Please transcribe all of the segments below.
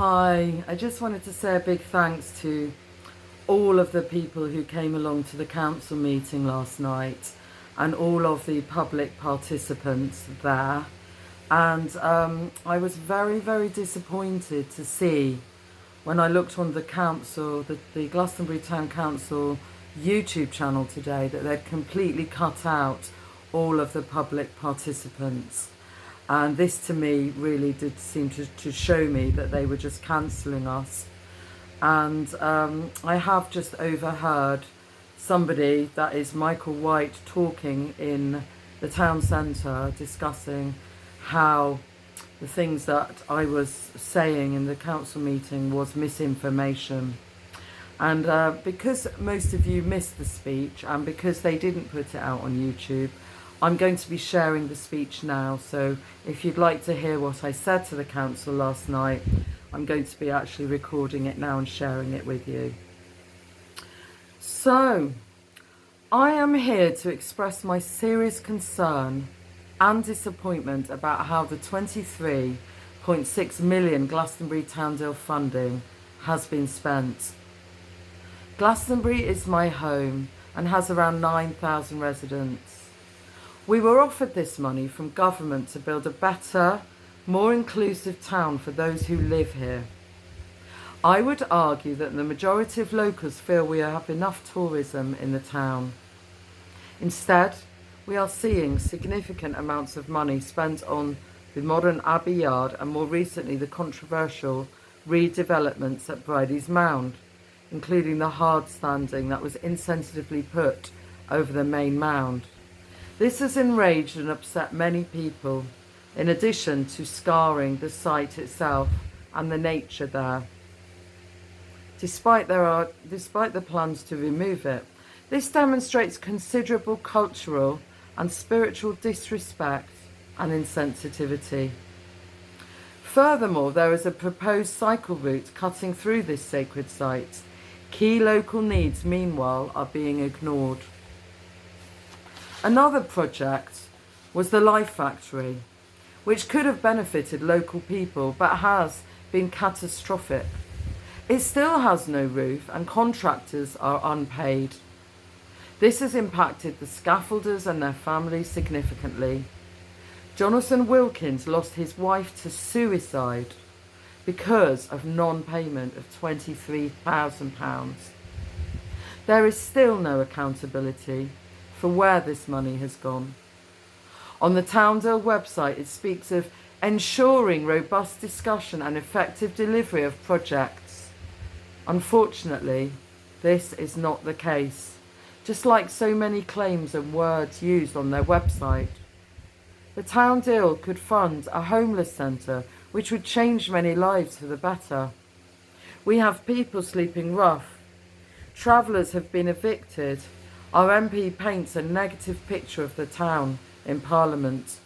Hi, I just wanted to say a big thanks to all of the people who came along to the council meeting last night and all of the public participants there. And I was very, very disappointed to see when I looked on the council, the Glastonbury Town Council YouTube channel today, that they'd completely cut out all of the public participants. And this to me really did seem to show me that they were just cancelling us. And I have just overheard somebody, that is Michael White, talking in the town centre, discussing how the things that I was saying in the council meeting was misinformation. And because most of you missed the speech and because they didn't put it out on YouTube, I'm going to be sharing the speech now. So if you'd like to hear what I said to the council last night, I'm going to be actually recording it now and sharing it with you. So, I am here to express my serious concern and disappointment about how the 23.6 million Glastonbury Town Deal funding has been spent. Glastonbury is my home and has around 9,000 residents. We were offered this money from government to build a better, more inclusive town for those who live here. I would argue that the majority of locals feel we have enough tourism in the town. Instead, we are seeing significant amounts of money spent on the modern Abbey Yard and more recently the controversial redevelopments at Bridie's Mound, including the hard standing that was insensitively put over the main mound. This has enraged and upset many people, in addition to scarring the site itself and the nature there. Despite the plans to remove it, this demonstrates considerable cultural and spiritual disrespect and insensitivity. Furthermore, there is a proposed cycle route cutting through this sacred site. Key local needs, meanwhile, are being ignored. Another project was the Life Factory, which could have benefited local people but has been catastrophic. It still has no roof and contractors are unpaid. This has impacted the scaffolders and their families significantly. Jonathan Wilkins lost his wife to suicide because of non-payment of £23,000. There is still no accountability for where this money has gone. On the Towndale website, it speaks of ensuring robust discussion and effective delivery of projects. Unfortunately, this is not the case, just like so many claims and words used on their website. The town deal could fund a homeless centre, which would change many lives for the better. We have people sleeping rough. Travellers have been evicted. Our MP paints a negative picture of the town in Parliament.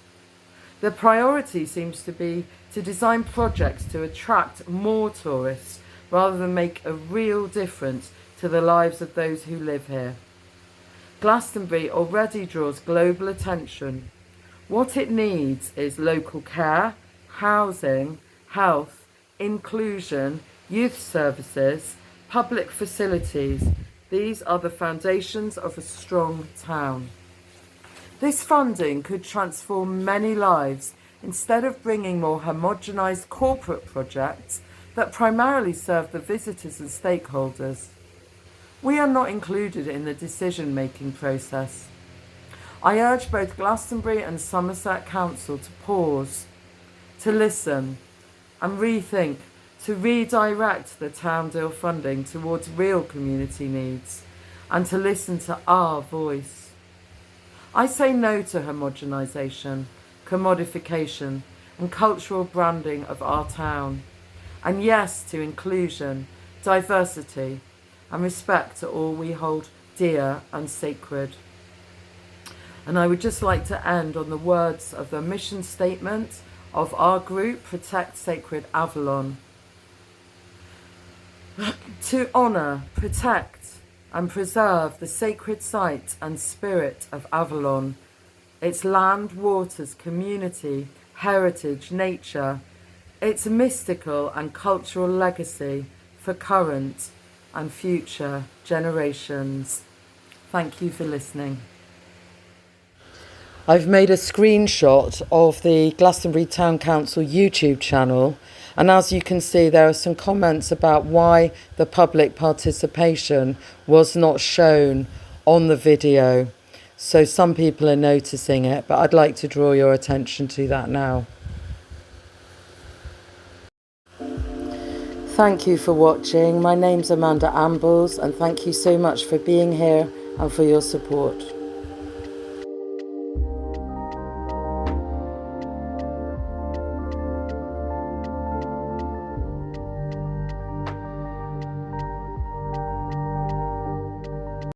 The priority seems to be to design projects to attract more tourists rather than make a real difference to the lives of those who live here. Glastonbury already draws global attention. What it needs is local care, housing, health, inclusion, youth services, public facilities. These are the foundations of a strong town. This funding could transform many lives instead of bringing more homogenised corporate projects that primarily serve the visitors and stakeholders. We are not included in the decision-making process. I urge both Glastonbury and Somerset Council to pause, to listen and rethink, to redirect the town deal funding towards real community needs and to listen to our voice. I say no to homogenisation, commodification and cultural branding of our town, and yes to inclusion, diversity and respect to all we hold dear and sacred. And I would just like to end on the words of the mission statement of our group, Protect Sacred Avalon. To honour, protect and preserve the sacred site and spirit of Avalon, its land, waters, community, heritage, nature, It's a mystical and cultural legacy for current and future generations. Thank you for listening. I've made a screenshot of the Glastonbury Town Council YouTube channel, and as you can see, there are some comments about why the public participation was not shown on the video. So some people are noticing it, but I'd like to draw your attention to that now. Thank you for watching. My name's Amanda Ambles, and thank you so much for being here and for your support.